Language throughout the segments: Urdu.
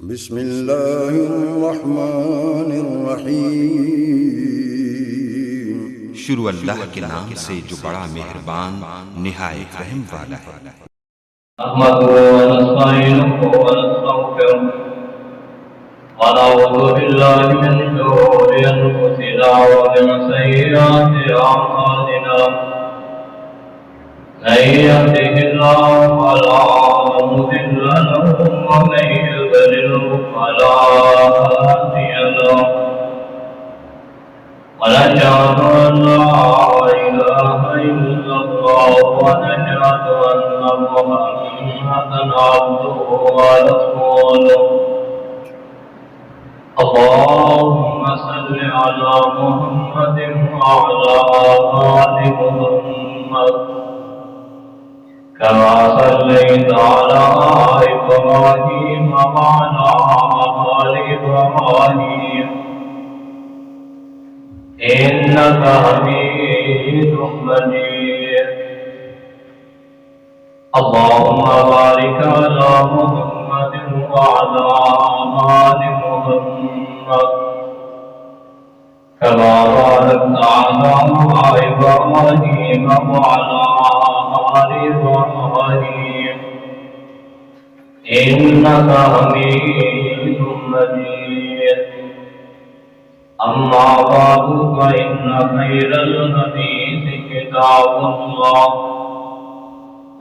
بسم اللہ الرحمن الرحیم۔ شروع اللہ کے نام سے جو بڑا مہربان نہایت رحم والا ہے۔ نحمده ونستعينه ونستغفره ونعوذ بالله من شرور أنفسنا ومن سيئات أعمالنا، من يهده الله فلا مضل له ومن يضلل فلا هادي له، ونشهد أن لا إله إلا الله ونشهد أن محمدا عبده ورسوله. اللهم صل على محمد وعلى آل محمد كما صليت على إبراهيم وعلى آل إبراهيم إنك حميد مجيد. اللهم بارك على محمد وعلى آل محمد كما باركت على إبراهيم وعلى آل إبراهيم إنك حميد مجيد. أما بعد فإن خير الحديث كتاب الله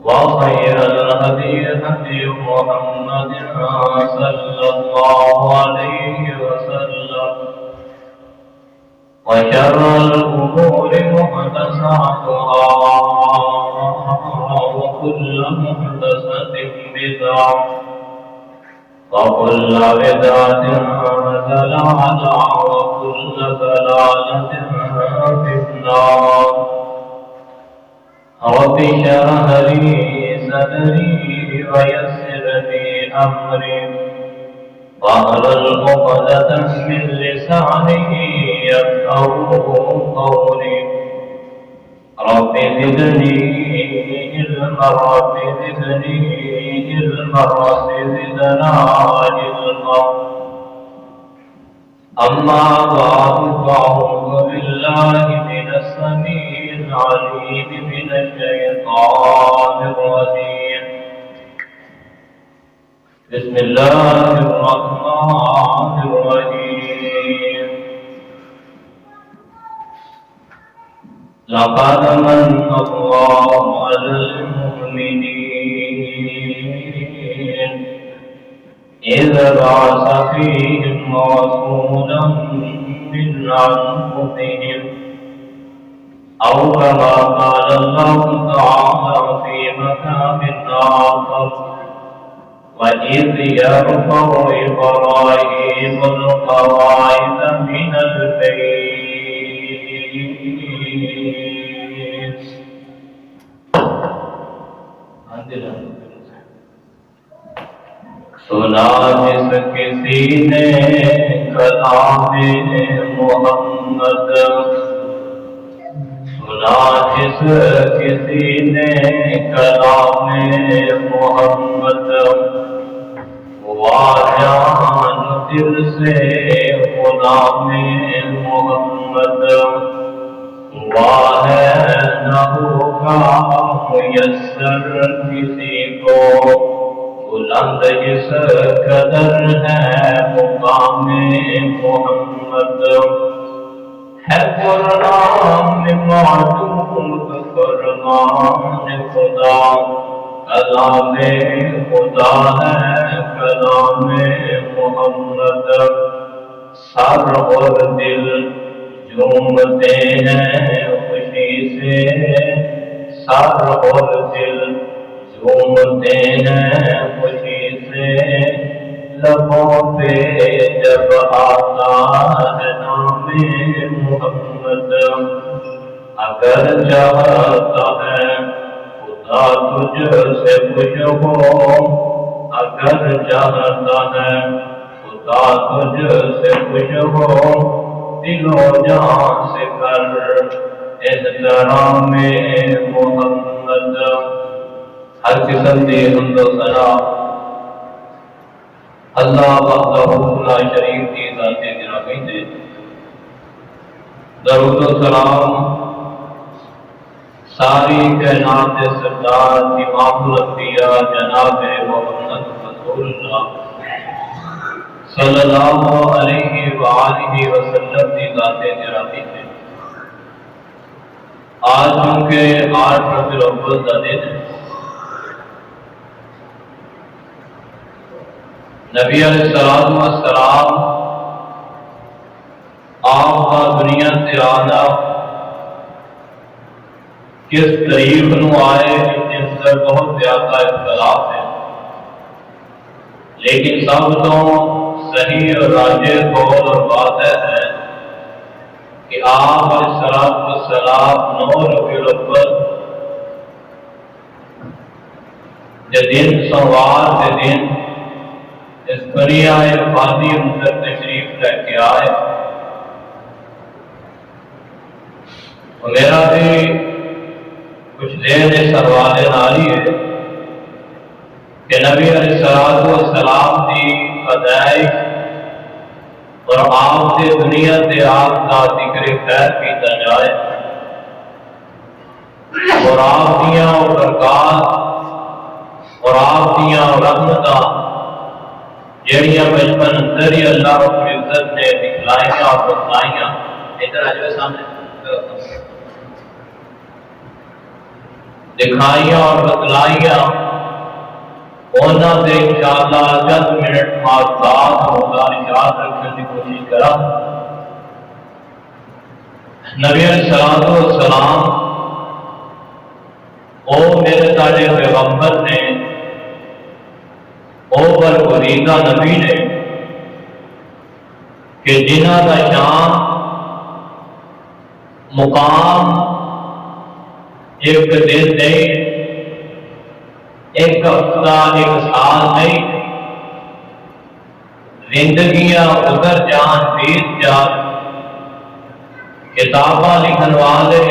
وخير الهدي هدي محمد صلى الله عليه وسلم وشر الأمور محدثاتها وكل محدثة بدعة وكل بدعة ضلالة وكل ضلالة في النار. رب اشرح لي صدري ويسر لي أمري واحلل عقدة من لساني يفقهوا قولي. رب زدني علما رب زدني علما رب زدنا علما. أما بعد فأعوذ بالله من السميع العليم من الشيطان الرجيم. بسم الله الرحمن الرحيم. لقد من الله على المؤمنين إذ بعث فيهم رسولا من أنفسهم أو كما قال الله تعالى في مكان آخر وإذ يرفع إبراهيم القواعد من البيت. سنا جس کسی نے کلام محمد، سنا جس کسی نے کلام محمد، ہوا جان دل سے غلام محمد. ہوا ہے نہ ہوگا میسر کسی کو بلند جس قدر ہے مقام محمد. ہے قرآن معدود فرمان خدا، کلام خدا ہے کلام محمد. سر اور دل جھومتے ہیں خوشی سے، سر اور دل جھومتے ہیں خوشی سے. لبوں پہ جب آتا ہے نام محمد، اگر چاہتا ہے خدا تجھ سے خوش ہو، اگر چاہتا ہے خدا تجھ سے خوش ہو، دل و جان سے کر احترام محمد. ہر قسم کی حمد و ثنا اللہ وحدہ لا شریک کی ذات گرامی دے درود و سلام ساری کائنات سردار امام الانبیاء جناب محمد رسول اللہ صلی اللہ علیہ وآلہ وسلم کی ذات گرامی دے۔ آج چونکہ 8 ربیع الاول کا دن ہے، نبی علیہ السلام آپ کا دنیا سے آنا کس تاریخ نو آئے اس اندر بہت زیادہ اختلاف ہے، لیکن سب تو صحیح اور راجح قول اور بات ہے کہ آپ علیہ السلام 9 ربیع الاول کے دن سوار کے دن اس بنیا فانی اندر تشریف لے کے آئے۔ اور میرا بھی کچھ دیر اس حوالے نالی ہے کہ نبی علیہ السلام کی پیدائش اور آپ سے دنیا سے آپ کا ذکر خیر کیتا جائے اور آپ دیاں برکات اور آپ دیاں رحمتاں جڑیاں بچپن اندر ہی اللہ رب العزت نے دکھلائیاں اور بتلائیاں، ادھر آ جائے سامنے، دکھائیاں اور بتلائیاں، انہاں سے انشاءاللہ چند منٹ بات ہوگا، یاد رکھنے کی کوشش کرا۔ نبی علیہ السلام او میرے تاڑے پیغمبر نے، او برگزیدہ نبی نے کہ جنہ کا شان مقام ایک دن نہیں، ایک ہفتہ، ایک سال نہیں، زندگیاں گزر جان، بیت جان، کتاباں لکھن والے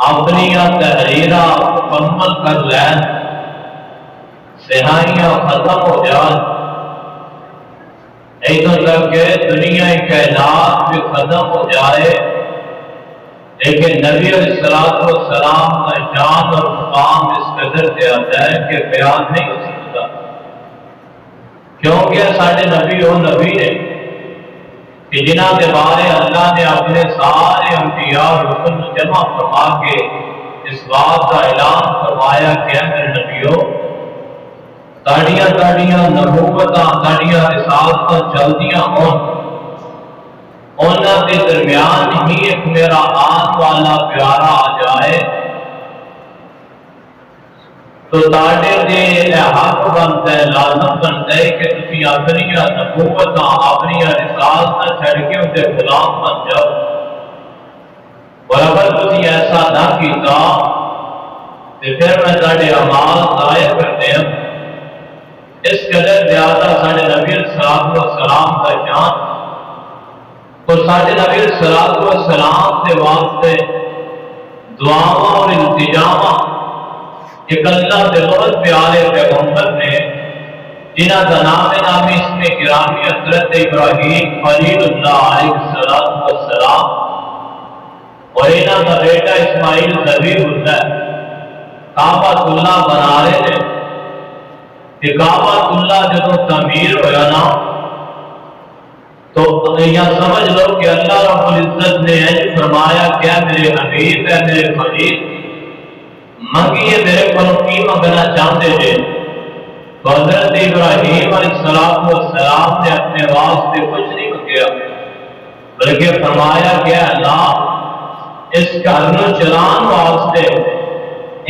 اپنی تحریراں مکمل کر لین، سیاحیاں ختم ہو جان، ادھر تک کہ دنیا کائنات بھی ختم ہو جائے، لیکن نبی علیہ السلام کا شان اور مقام اس قدر زیادہ ہے کہ بیان نہیں ہو سکتا، کیونکہ سارے نبی وہ نبی نے کہ جنہ کے بارے اللہ نے اپنے سارے انبیاء اور رسل جمع فرما کے اس بات کا اعلان فرمایا کہ اے میرے نبیوں، تاڑیاں نبوتاں، تاڑیاں رسالتاں چلدیاں ہون، انہاں کے درمیان ہی ایک میرا آن والا پیارا آ جائے تو تاڑے دے حق بنتا ہے، لازم بنتا ہے کہ تسی اپنی نبوتاں، اپنی رسالتاں چھڑ کے اسے غلام بن جاؤ، اور اگر تسی ایسا نہ کیتا تو پھر میں تاڑے اعمال ضائع کرتے ہیں۔ اس قدر زیادہ سارے نبی علیہ السلام کا شان، تو سارے نبی علیہ السلام کے واسطے دعاواں اور التجاواں ایک اللہ کے بہت پیارے پیغمبر نے جنہ کا نام اس میں گرامی حضرت ابراہیم خلیل اللہ علیہ السلام اور انہاں کا بیٹا اسماعیل ذبیح اللہ کعبۃ اللہ بنا رہے ہیں کہ کعبۃ اللہ جب تعمیر ہوا نا تو یہاں سمجھ لو کہ اللہ رب العزت نے فرمایا کیا میرے حبیب ہے، میرے خلیل، منگیے میرے کو کی منگنا چاہتے تھے، تو حضرت ابراہیم علیہ السلام نے اپنے واسطے کچھ نہیں منگیا، بلکہ فرمایا کہ اللہ اس گھر نو چلان واسطے،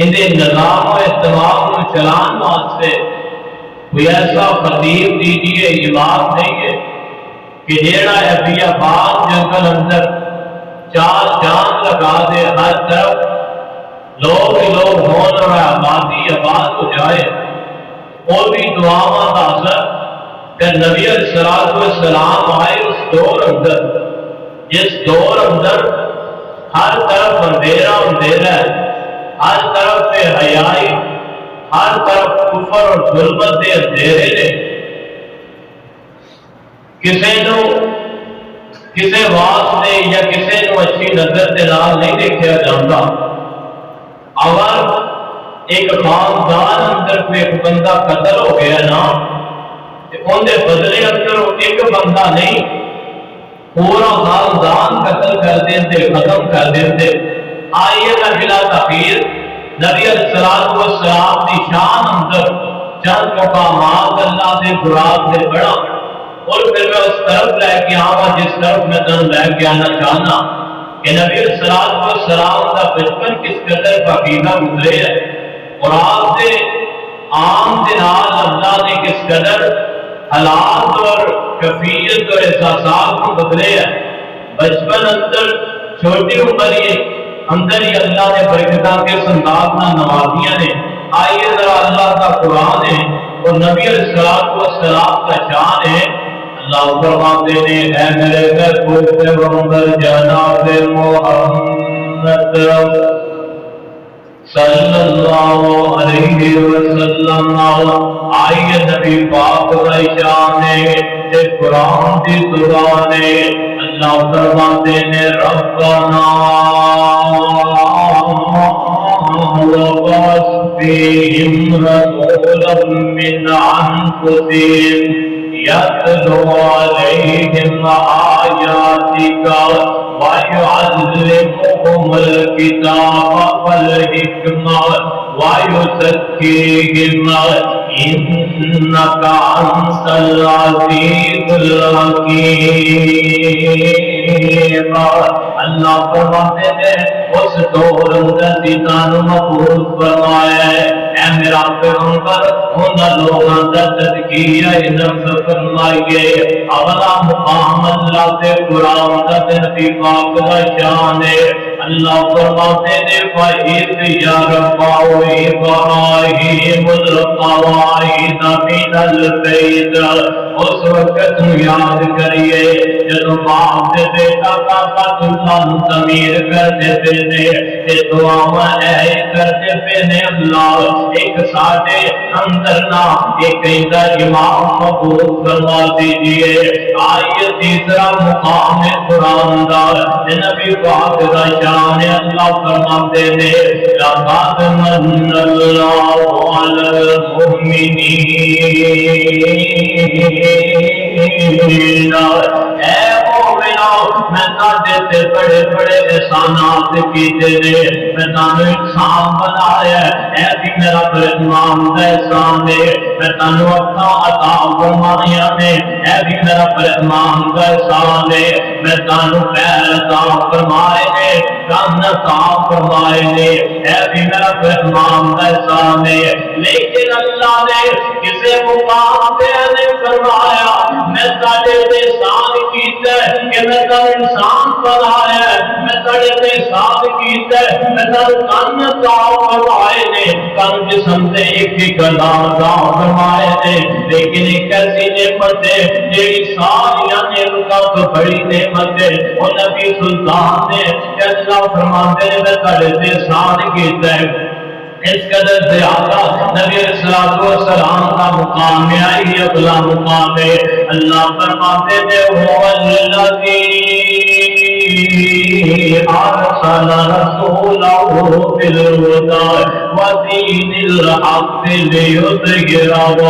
اندے نظام و اہتمام نو چلان واسطے کوئی ایسا خطیب دیجیے، یہ بات نہیں ہے کہ جیڑا ہے آباد جنگل اندر 4 چاند لگا دے، ہر طرف لوگ ہی لوگ ہون اور آبادی آباد ہو جائے، اور بھی دعاواں کا اثر۔ پھر نبی علیہ السلام آئے اس دور اندر جس دور اندر ہر طرف اندھیرا اندھیرا ہے، ہر طرف پہ حیائی، ہر طرف کفر اور ظلمت دے اندھیرے نے، کسی نو کسی واسطے یا کسی نو اچھی نظر کے نال نہیں دیکھا جاتا۔ اگر ایک خاندان اندر کوئی ایک بندہ قتل ہو گیا نا، اندر بدلے اندر ایک بندہ نہیں، پورا خاندان قتل کر دیتے، ختم کر دیتے۔ آئیے نہ بلا تاخیر نبی علیہ السلام کی شان اندر چند مقامات اللہ سے برات سے بڑا، اور پھر میں اس طرف لے کے آواں جس طرف میں تن لے کے آنا چاہنا کہ نبی علیہ السلام کا بچپن کس قدر پاکیزہ گزرے ہے، اور آپ سے عام دنال اللہ نے کس قدر حالات اور کفیت اور احساسات کو بدلے ہے۔ بچپن اندر چھوٹی عمر اندر ہی اللہ نے برکتہ کے انداز نہ نوازیاں نے۔ آئیے ذرا اللہ کا قرآن ہے اور نبی علیہ السلام کا شان ہے۔ اللہ فرماتے ہیں اے میرے محبوب پیغمبر جناب محمد صلی اللہ علیہ وسلم، آئیے نبی پاک کا شان ہے تے قرآن کی زبان ہے۔ اللہ فرماتے ہیں ربنا وبعث فيهم رسولا من أنفسهم يتلو عليهم آياتك ويعلمهم الكتاب والحكمة ويزكيهم إنك أنت العزيز الحكيم۔ اللہ فرماتے ہیں اس دور اندر دیدانو مقبول فرمایا ہے اے میرا پیغمبر ان لوگوں کا تذکیہ نفس فرمائیے۔ اولا مقام اللہ سے قرآن کا نبی پاک کا شان ہے۔ اللہ فرماتے ہیں فَإِذْ يَرْفَعُ إِبْرَاهِيمُ الْقَوَاعِدَ مِنَ الْبَيْتِ، اس وقت یاد کریے جب باپ سے بیٹا کا بیت اللہ تعمیر کرتے پہنے کہ دعا اے کرتے پہنے اللہ ایک ساڑھے اندر نہ ایک اندر امام مقبول فرما دیجئے۔ آئیے تیسرا مقام قرآن دار نبی پاک کا شان اللہ فرماتے ہیں لَقَدْ مَنَّ اللَّهُ عَلَى الْمُؤْمِنِينَ۔ اے مومنو میں تاجے سے بڑے بڑے احسانات کیتے نے، میں تانو انسان بنایا اے بھی میرا برہمان کا احسان ہے۔ میں تانو اپنا عطا فرمایا نے اے بھی میرا برہمان کا احسان ہے۔ میں تانو خیر عطا فرمائے نے، کن عطا فرمائے نے اے بھی میرا برہمان کا احسان ہے۔ لیکن اللہ نے کسے مقام پہ نہیں فرمایا میں تاجے سے احسان کیتا ہے کہ میں تانو انسان بنایا، میں تاجے سے احسان کیتا ہے میں تانو کن عطا فرمائے نے، کن جسم سے ایک گلا عطا فرمائے نے۔ لیکن ایک ایسی نعمت ہے جیڑی ساریاں نعمتوں تو بڑی نعمت ہے وہ نبی سلطان نے کہ اللہ فرماتے ہیں میں تاجے سے احسان کیتا ہے۔ اس قدر زیادہ نبی علیہ السلام کا مقام ہے۔ آئی اگلا مقام ہے اللہ فرماتے ہیں وَالَّذِي أَرْسَلَ رَسُولَهُ بِالْهُدَى وَدِينِ الْحَقِّ لِيُظْهِرَهُ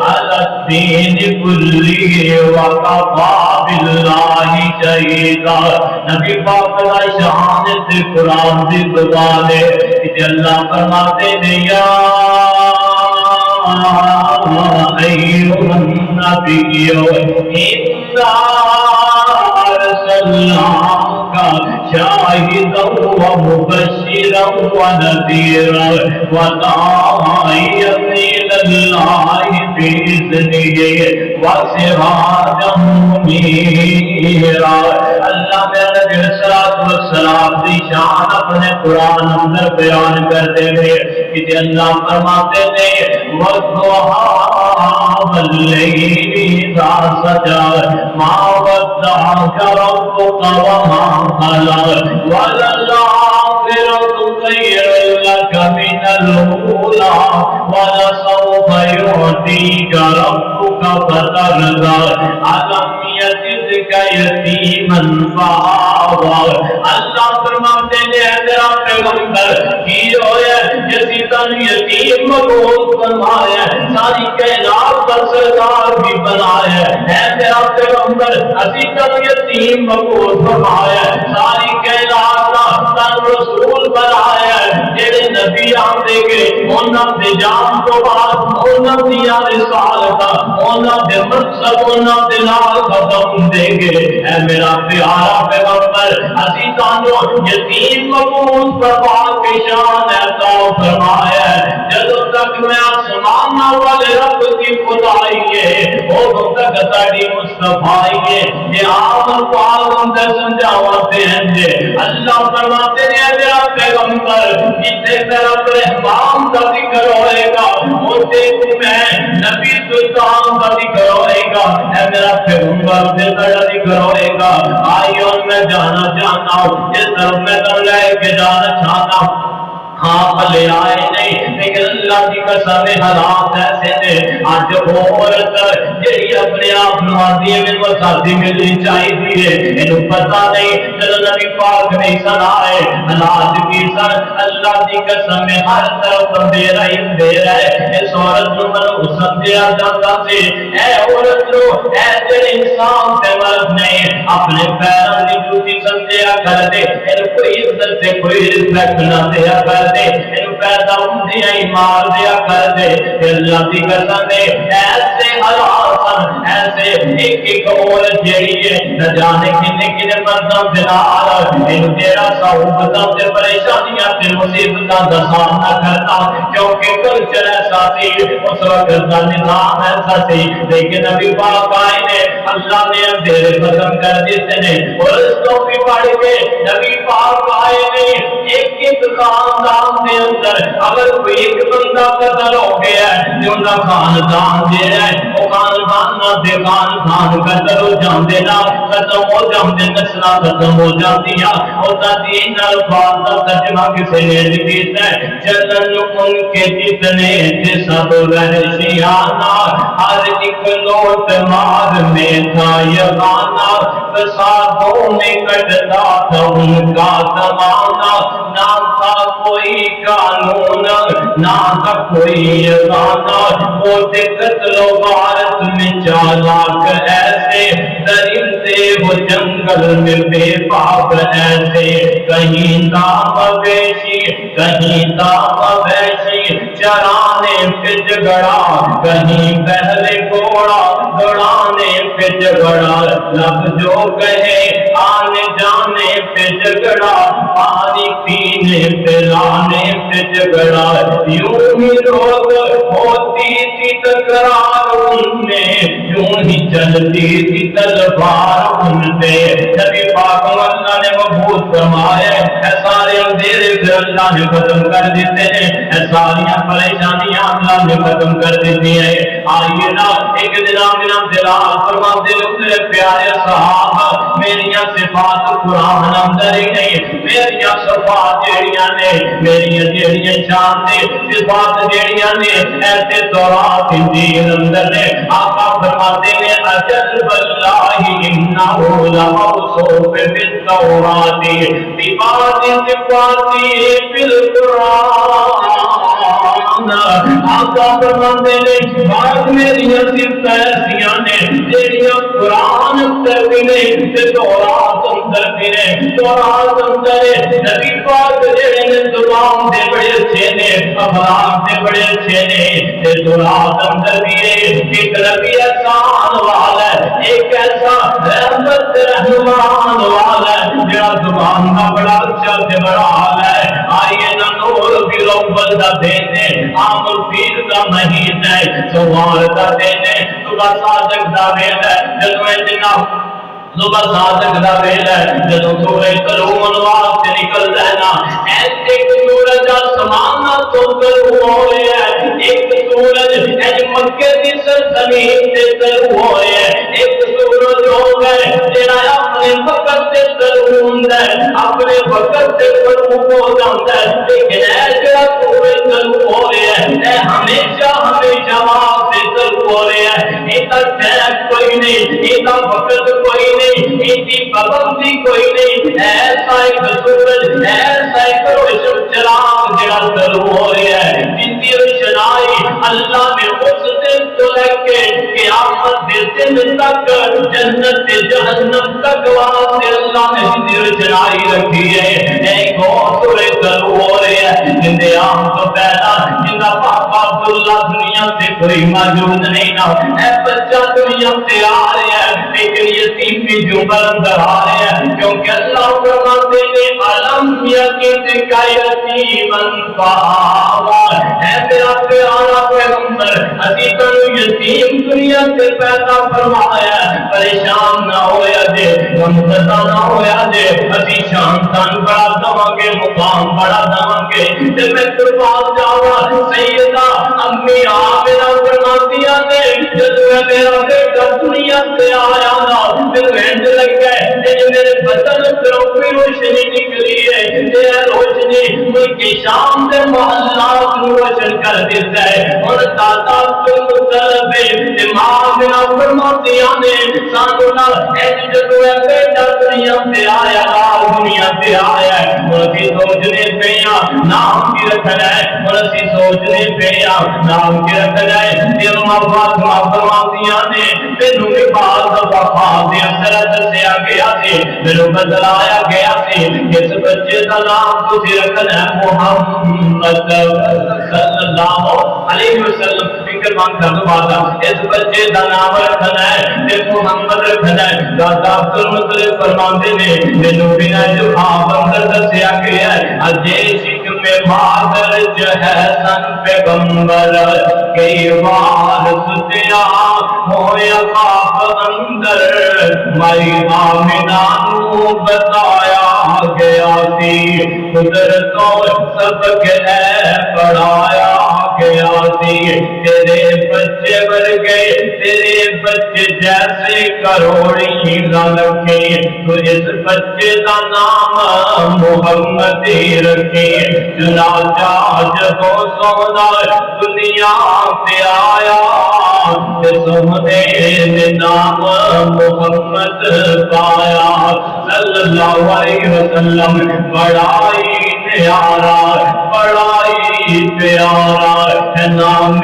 عَلَى الدِّينِ كُلِّهِ وَكَفَى بِاللَّهِ شَهِيدًا۔ نبی پاک کا شان سے قرآن کی زبان ہے کہ اللہ فرماتے ہیں یا ایھا النبی انا ارسلناک شاہدا ومبشرا ونذیرا وداعیا الی اللہ بإذنہ وسراجا منیرا۔ اللہ میرے نبی صلی اللہ علیہ وسلم کی شان اپنے قرآن اندر بیان کرتے ہوئے کہ اللہ فرماتے ہیں وَالضُّحَىٰ وَاللَّيْلِ إِذَا سَجَىٰ مَا وَدَّعَكَ رَبُّكَ وَمَا قَلَىٰ وَلَلْآخِرَةُ خَيْرٌ لَكَ مِنَ الْأُولَىٰ رسولا ولسوف يعطيك ربك فترضى ألم يجدك يتيما فآوى اللہ فرماتے ہیں تیرا پیغمبر کی ہویا جیسی تن یتیم مقبول فرمایا ساری کائنات کا سردار بھی بنایا ہے تیرا پیغمبر اسی تن یتیم مقبول فرمایا ساری کائنات کا تن رسول بنایا جڑے نبی آتے گئے انہاں دے جان تو بعد انہاں دیا رسالت انہاں دے مقصد انہاں دے نال ختم دے گئے اے میرا پیارا پیغمبر اسی تانو یتیم مقبول فرما کے شان عطا فرمایا جدو تک میں آسمان والے رب کی خدائی ہے وہ تک تاڑی مصطفیٰ ہے یہ عام پاک اندر سمجھاواتے ہیں اللہ فرماتے ہیں میرا پیغمبر جتنے طرف رحمان کا ذکر ہوئے گا ہوتے میں نبی سلطان کا ذکر ہوئے گا اے میرا پیغمبر سے طرح ذکر ہوئے گا آئیوں میں جانا چاہتا ہوں جس طرف میں تم لے کے جانا چاہتا ہوں ہاں پلے آئے نہیں لیکن اللہ کی قسم حالات ایسے تھے آج وہ عورت جڑی اپنے آپ نوازی میں وہ ساتھی ملنی چاہیے انہوں پتہ نہیں چلو نبی پاک نہیں سنائے حالات کی سر اللہ کی قسم ہر طرف اندھیرا ہی اندھیرا ہے اس عورت کو منو سمجھا جاتا سے اے عورت لو اے جڑے انسان سے مرد نہیں اپنے پیروں کی جوتی سمجھا کر دے ان کوئی عزت سے کوئی رسپیکٹ نہ دیا کر دے ان پیدا دیا ہی مار دیا کر دے اللہ کی قسم دے ایسے حالات ایسے ایک اور جڑی ہے نہ جانے کنے مردوں سے نال ان جڑا صحبتوں سے پریشانیاں سے مصیبتوں کا سامنا کرتا کیونکہ کلچر ایسا سی اس وقت کا نظام ایسا سی لیکن ابھی پاک آئے نے اللہ نے اندھیرے ختم کر دیتے نے اور اس کو بھی پڑھ کے نبی پاک آئے نے ایک خاندان کے اندر اگر کوئی ایک بندہ قتل ہو گیا ہے جو نہ خاندان دے رہا ہے وہ خاندان نہ دے خاندان قتل ہو جاندے نا ختم ہو جاندے نسلہ ختم ہو جاتی ہے اور تین الفاظ کا ترجمہ کسی نے لکھا ہے جنن ان کے جتنے تھے سب وحشیانہ ہر ایک لوٹ مار میں تھا یہ خانہ فسادوں میں کٹتا تھا ان کا زمانہ نہ تھا کوئی قانون نہ تھا کوئی قانون وہ قتل و غارت میں چالاک ایسے درندے وہ جنگل میں بے باک ایسے کہیں دام ویشی کہیں دام ویشی چرانے پہ جگڑا کہیں پہلے گھوڑا دوڑانے پہ جگڑا لب جو کہے آنے جانے پہ جگڑا پانی پینے پہ لانے پہ جگڑا یوں ہی روز ہوتی تھی تکرار ان میں یوں ہی چلتی تھی تلوار ان پہ نبی پاک اللہ نے مبعوث فرمایا اے سارے اندھیرے پھر اللہ نے ختم کر دیتے ہیں اے ساریاں پریشانیاں اللہ نے ختم کر دیتی ہیں آئیے نا ایک دن دلال فرما دل اتنے پیارے صحابہ میریاں صفات قرآن اندر ہی نہیں میریاں صفات جیڑیاں نے میریاں جیڑیاں شان نے صفات جیڑیاں نے ایسے دورات انجیل اندر نے آقا فرماتے ہیں اجل واللہ انہو لموصوف بالتورات ببعض صفاتی بالقرآن آقا فرماتے ہیں بعض میریاں صفت ایسیاں نے جیڑیاں قرآن اندر بھی نہیں تورات اندر بھی نہیں تورات اندر نبی پاک جیڑے نے زبان دے بڑے اچھے نے اخلاق دے بڑے اچھے نے تورات اندر بھی ہے ایک نبی احسان والا ہے ایک ایسا رحمت رحمان والا ہے جڑا زبان کا بڑا اچھا سے بڑا حال ہے آئیے نہ نور بھی اول دا دینے عام الفیل کا مہینہ ہے سوار دا دینے صبح صادق دا ویلا ہے جدویں جناب صبح صادق دا ویلا ہے جدوں سورج طلوع انوار سے نکل رہنا ایسے سورج آسمان نہ تو طلوع ہو رہا ہے ایک سورج ایج مکہ کی سرزمین سے طلوع ہو رہا ہے ایک سورج ہو گئے جڑا اپنے وقت سے شروع ہوتا ہے، اپنے وقت سے شروع ہو جاتا ہے، لیکن اے جڑا سورج شروع ہو رہا ہے، اے ہمیشہ ہمیشہ وہاں سے شروع ہو رہا ہے، ایتا ٹائم کوئی نہیں، ایتا وقت کوئی نہیں، ایتی پابندی کوئی نہیں، ایسا ایک سورج، ایسا ایک روشن چراغ جڑا شروع ہو رہا ہے، جس کی روشنائی اللہ نے اس دن تو لے کے قیامت کے دن تک، جنت سے جہنم تک واسطے اللہ نے جس کی روشنائی رکھی ہے، ایک اور سورج شروع ہو رہا ہے، جن دے آم تو پہلا جن کا پاپا عبداللہ دنیا سے کوئی موجود نہیں نا، اے بچہ دنیا سے آ رہا ہے، لیکن یتیم بھی جو اندر آ رہا ہے، کیونکہ اللہ فرماتے ہیں علم یقین کا یتیمن فآوا، اے میرا پیارا پیغمبر، ابھی تو یتیم دنیا سے پیدا فرمایا، پریشان نہ ہویا جے، غمزدہ نہ ہویا جے، ابھی شان تن بڑا دواں گے، مقام بڑا دواں گے، جب میں قربان جاواں سیدہ امی آمنہ فرماتیاں نے، جب میرا بیٹا دنیا سے آیا نا، پھر وینڈ لگ گئے، جو میرے بدن پر کوئی روشنی نکلی ہے، یہ روشنی ملک شام سے محلات روشن کر دیتا ہے، اور دادا تم طلبے امام بنا فرماتیاں نے سانونا ایک جدوے بیٹا دنیا سے آیا، دنیا سے آیا ہے، ملکی سوچنے پہیا نام کی رکھنا ہے، ملکی سوچنے پہیا نام کی رکھنا ہے، یہ فاطمہ فرماتیاں نے مینوں بھی بعض وفا دے اثرت سے آگیا سے مینوں بدلایا گیا سے، اس بچے کا نام تجھے رکھنا ہے محمد صلی اللہ علیہ وسلم، فکر مان کر دبادا اس بچے کا نام رکھنا ہے، یہ محمد رکھنا ہے، دادا عبدالمطلب فرماتے نے مینوں بھی نہ جو آپ اندر دسیا گیا ہے، عجیشک میں بادر جہسن پیغمبر کئی بار ستیا ہویا خواب اندر، مائی آمنہ نو بتایا گیا سی، قدرتوں سبق ہے پڑھایا گیا سی، تیرے بچے بر گئے، تیرے بچے جیسے کروڑی لکھے، تو اس بچے کا نام محمد رکھے، چنانچہ جب سونا دنیا پہ آیا، سونے نے نام محمد پایا صلی اللہ علیہ وسلم، بڑائی پیارا بڑائی پیارا ہے نام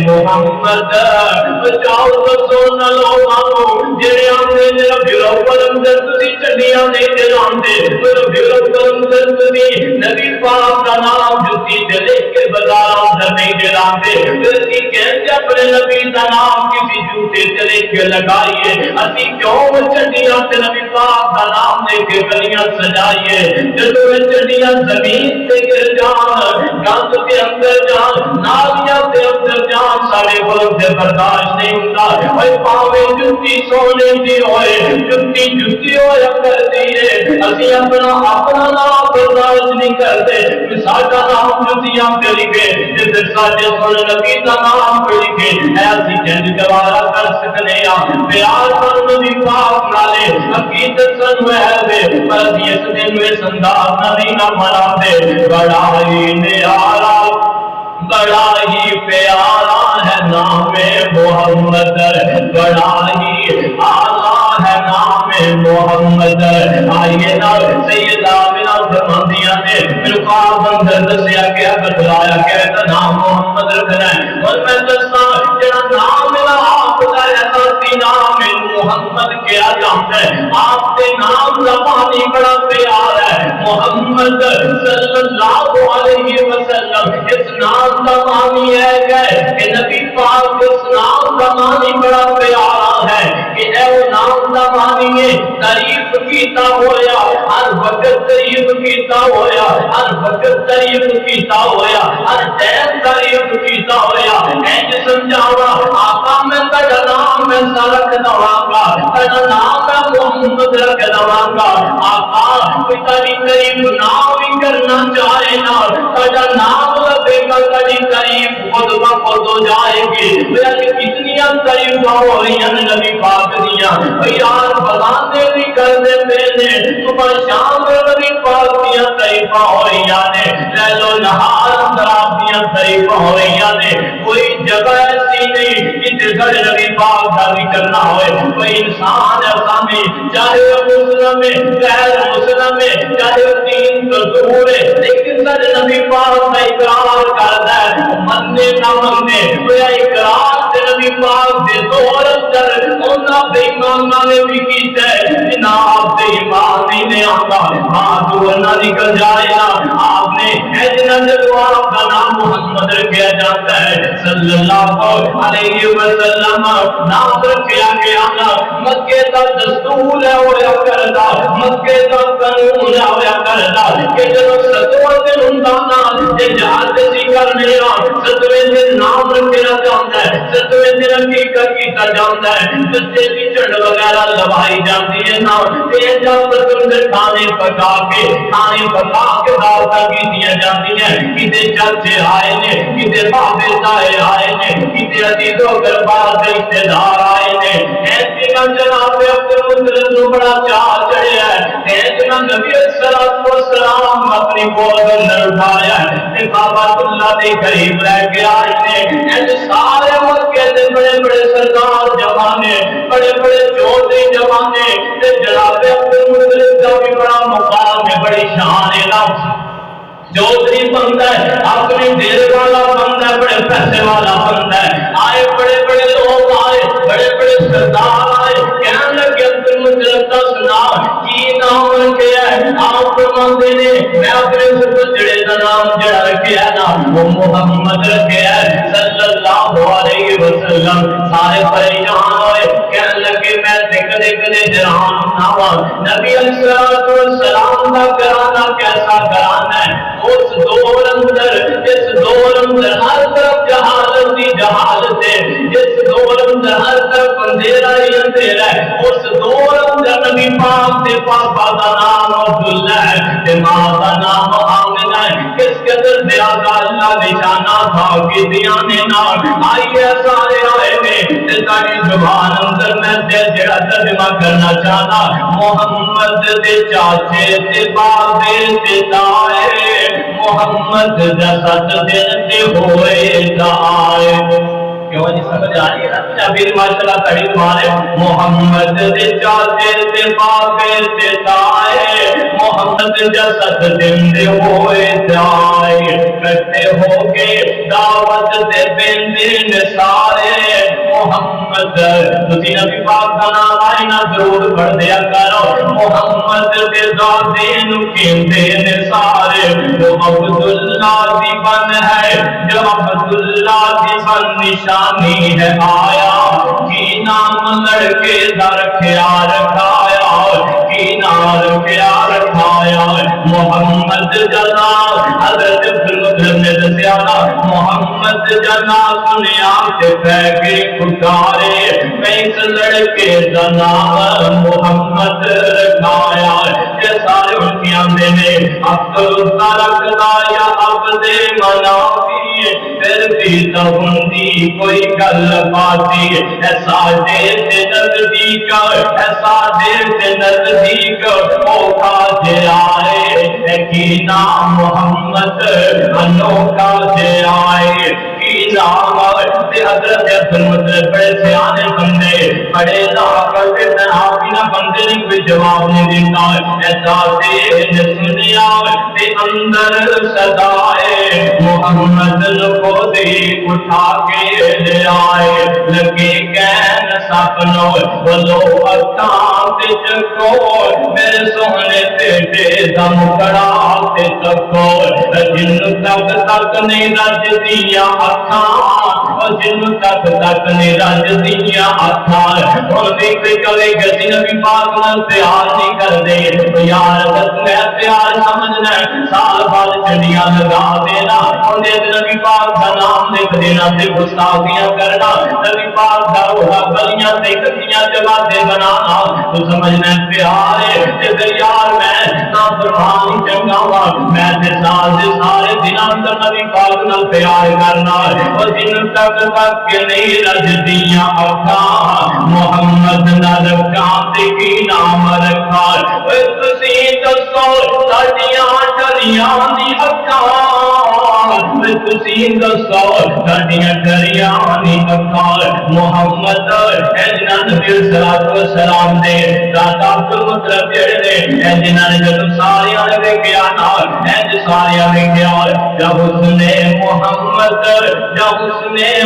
محمد، بچاؤ تو سونا لوگوں جنہیں آمدے ربی الاول اندر تسی چڑیاں نہیں جلاندے، ربی الاول اندر تسی نبی پاک کا نام جتی جلے کے بازار اندر نہیں جلاندے، اسی کہتے اپنے نبی کا نام کسی جوتے چلے کے لگائیے، اسی کیوں چڑیاں سے نبی پاک کا نام لے کے گلیاں سجائیے، جدو چڑیاں زمین سے گر جان، گند کے اندر جان، نالیاں سے اندر جان، سارے بلد سے برداشت نہیں ہوتا، اوہ پاوے جتی سونے دی ہوئے، جتی ہوئے کر دیئے، اسی اپنا نام برداشت نہیں کرتے، ساڑھا نام جتیاں پہ لکھے، جس ساڑھے سونے نبی کا نام پہ لکھے، ایسی جنج جوارہ کر سکنے یا پیار پر نبی پاک نالے، حقیقت سن محبے، پر اس دن میں سندار نبی نہ منا دے، بڑائی نیارا بڑا ہی پیارا ہے نام محمد، بڑا ہی آلہ ہے نام محمد، آئیے نا سیدہ آمنہ فرماندیاں نے ملقاب اندر دسیا گیا بتلایا گیا نام محمد رکھنا ہے، اور میں دستا جنا نام ملا آپ کا ایسا نام محمد کیا جانتا ہے، آپ کے نام زبانی بڑا پیار ہے محمد صلی اللہ علیہ وسلم، اس نام کا معنی ہے کہ نبی پاک اس نام کا معنی بڑا پیارا ہے کہ اے وہ نام کا معنی ہے تعریف کیتا ہویا، ہر وقت تعریف کیتا ہویا، ہر وقت تعریف کیتا ہویا، ہر ٹائم تعریف کیتا ہویا، اینج سمجھاوا آقا میں تیرا نام میں رکھ دواں گا، تیرا نام میں محمد رکھ دواں گا، آقا کوئی تیری تعریف نام ہی کرنا چاہے نا، تیرا نام لبے گا تیری تعریف خود بخود ہو جائے گی، کتنی تعریف ہو رہی ہیں نبی پاک دیاں، یار بغانے بھی کرتے پہنے صبح شام نبی پاک دیاں تعریفاں ہو رہی نے لیل و نہار رات دیاں تعریفاں ہو رہی نے کوئی جگہ ایسی نہیں جتنے گھر نبی پاک کا ذکر نہ ہوئے کوئی انسان ایسا نہیں چاہے وہ مسلم ہے غیر مسلم ہے چاہے وہ دین تو دور ہے لیکن سر نبی پاک کا اقرار کرتا ہے مننے نہ مننے کوئی اقرار سے نبی پاک دے دور اندر انہاں بے ایمانہ نے بھی کیتا ہے جنہاں آپ بے ایمان نہیں نے آتا ہاں دور نہ نکل جائے نا آپ نے ایجنا جب آپ کا نام محمد رکھیا جاتا ہے صلی اللہ علیہ وسلم نام رکھیا گیا نا مکے کا دستور ہے ہویا کردا مکے کا قانون ہے ہویا کردا کہ جب ستویں دن ہوندا نا تے جہاد سی کرنے آ ستویں دن نام رکھیا جاندا ہے ستویں دن حقیقت کیتا جاندا ہے بچے دی چڑھ وغیرہ لوائی جاتی ہے نا تے جب تم کھانے پکا کے دعوتاں کیتیاں جاتی ہیں کتے چاچے آئے نے کتے بابے تائے آئے نے کتے عزیز و قربان رشتے دار آئے نے ایسی نہ جناب عبدالمطلب نو بڑا چاہ چڑھیا ہے ایسی نہ نبی صلی السلام اپنی گود اندر اٹھایا ہے بابا اللہ دے قریب رہ کے آئے نے ایسے سارے مکے دے بڑے بڑے سردار جوانے بڑے بڑے چودھری جوانے تے جناب عبدالمطلب کا بھی بڑا مقام ہے بڑی شان ہے نا چودھری بنتا ہے اپنی دیر والا بنتا ہے بڑے پیسے والا بنتا ہے آئے بڑے بڑے لوگ آئے بڑے بڑے سردار آئے کہنے لگے عبدالمطلب کا سنا کی نام رکھے ہے آپ فرماتے نے میں اپنے سجڑے کا نام جڑا رکھے ہے نا وہ محمد رکھے ہے صلی اللہ علیہ وسلم سارے پریشان ہوئے کہنے لگے میں کدے جران ناوا نبی علیہ السلام کا گھرانہ کیسا گھرانہ ہے اس دور اندر جس دور اندر ہر طرف جہالت ہی جہالت ہے جس دور اندر ہر طرف اندھیرا ہی اندھیرا ہے اس دور اندر نبی پاک کے پاپا کا نام عبداللہ ہے تے ماں کا نام آمنہ ہے کس قدر زیادہ اللہ نشانہ تھا کہ دیانے نام آئیے سارے آئے میں تے تاری زبان اندر میں تے جڑا ترجمہ کرنا چاہتا محمد دے چاچے تے بابے تے تائے محمد جسد دن تے ہوئے جائے کیوں جی سمجھ آ رہی ہے نا شابیر ماشاءاللہ تڑی تمہارے محمد دے چاچے تے بابے تے تائے محمد جسد دن تے ہوئے جائے کٹھے ہو کے دعوت دے بندے سارے محمد تسی نبی پاک کا نام آئی نہ ضرور پڑھ دیا کرو محمد دے دادے نو کہندے نے سارے جو عبداللہ دی بن ہے جو عبداللہ دی بن نشانی ہے آیا کی نام لڑکے دا رکھیا رکھایا کی نام رکھیا رکھایا محمد جنا حضرت عبدالمطلب نے دسیا محمد جنا سنیا تے پہ کے پکارے میں اس لڑکے دا نام محمد رکھایا یہ سارے ان کی آندے نے عبداللہ رکھتا یا عبد منافی پھر بھی تہندی کوئی گل پاتی ایسا دیر سے نزدیک ایسا دیر سے نزدیک اوکھا جے آئے کی نام محمد انوکھا جے آئے کی نام تے حضرت عبدالمطلب بڑے سیانے بندے بڑے لاکر کے تنہاوی نہ بندے نے کوئی جواب نہیں دیتا ایسا دیر سنیا تے اندر صدائے محمد کو دی اٹھا کے لے آئے لگے کہن سپنو بلو اکھاں تے چکو میرے سونے تیرے دم کڑا تے تکو جن تک نہیں رج دیا اکھاں جن تک نہیں رج دیا اکھاں اور دیکھ کرے گسی نبی پاک نال پیار نہیں کر دے یار میں پیار سمجھنا سال بعد چڑیاں لگا دینا اور نبی پاک کا نام لکھ دینا تے گستاخیاں کرنا نبی پاک دا روحا گلیاں تے کٹیاں جگہ بنانا تو سمجھنا پیار ہے تے یار میں نا فرمانی چنگا وا میں تے سارے دن اندر نبی پاک نال پیار کرنا اور جن تک نہیں رج دیاں اکھاں محمد نہ رکھا تے کی نام رکھا تسی دسو ساڈیاں ڈریاں دی اکھاں تسی دسو ساڈیاں ڈریاں دی اکھاں محمد اے جنہاں نبی صلی والسلام دے دادا عبد المطلب جڑے نے اے جنہاں نے جدوں ساریاں نے ویکھیا نال اے ساریاں ویکھیا جب حسن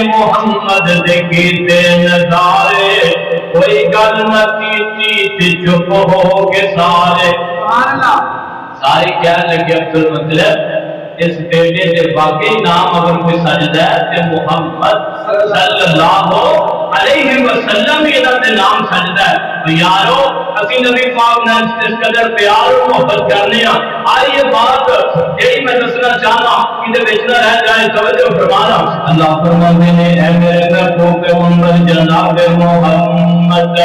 محمد دے کیتے نظارے کوئی گل نہ کیتی چپ ہو کے سارے سارے کہنے لگے عبد المطلب اس بیٹے کے باقی نام اگر کوئی سجدہ ہے کہ محمد صلی اللہ علیہ وسلم یہ نام سجدہ ہے تو یارو اسی نبی پاک نے اس قدر پیار و محبت کرنے ہیں آئیے بات یہی میں دسنا چاہنا کہ بیچنا رہ جائے توجہ فرمانا اللہ فرماتے ہیں اے میرے محبوب پیغمبر جناب محمد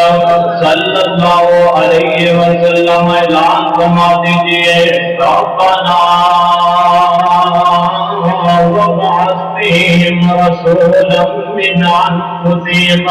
صلی اللہ علیہ وسلم اعلان فرما دیجئے ربنا وبعثهم رسولا من انفسهم